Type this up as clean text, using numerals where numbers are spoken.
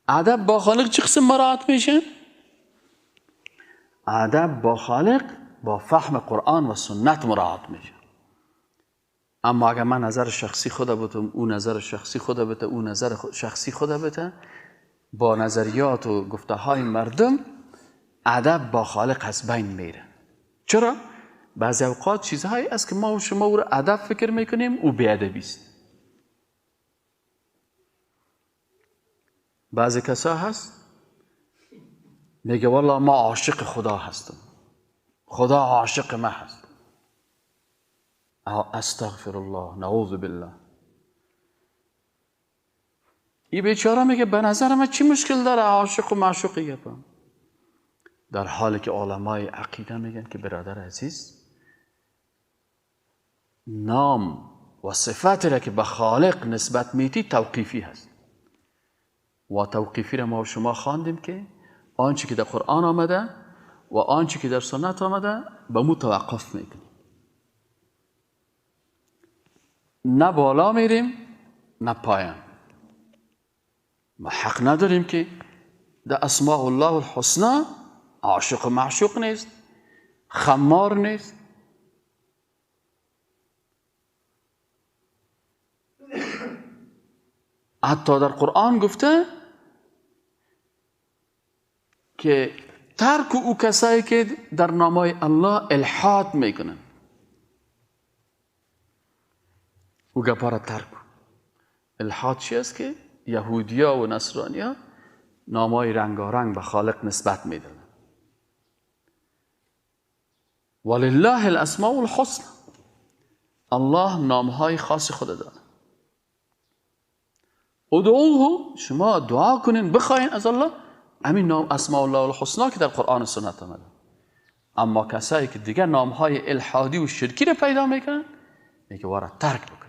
ادب با خالق چه قسم مراعات میشه؟ ادب با خالق با فهم قرآن و سنت مراعات میشه. اما اگر من نظر شخصی خدا بتم، او نظر شخصی خدا بته، او نظر شخصی خدا بته، با نظریات و گفته های مردم ادب با خالق از بین میره. چرا؟ بعضی اوقات چیزهایی است که ما و شما او را ادب فکر میکنیم او بی‌ادبی است. بعضی کسا هست میگه والله ما عاشق خدا هستم، خدا عاشق ما هست. استغفر الله، نعوذ بالله. این بیچاره میگه به نظر من چی مشکل داره عاشق و معشوقی گفتم، در حالی که علمای عقیده میگن که برادر عزیز، نام و صفاتی را که به خالق نسبت میتی توقیفی هست و توقیفی را ما و شما خواندیم که آنچه که در قرآن آمده و آنچه که در سنت آمده به مو توقف میکنیم، نه بالا میریم نه پایان. ما حق نداریم که در اسماء الله الحسنا عاشق و معشوق نیست، خمار نیست. حتی در قرآن گفته که ترک او کسایی که در نامای الله الحاد میکنن، او گپا را ترک. الحاد چی است؟ که یهودیا و نصرانیا نامای رنگارنگ به خالق نسبت میدن. ولله الاسماء الحسنى، الله نامهای خاص خود داره. ادعوه، شما دعا کنین بخواین از الله همین نام اسماء الله الحسنى که در قرآن و سنت آمده. اما کسایی که دیگر نامهای الحادی و شرکی را پیدا میکنن میگه وارد ترک بکن.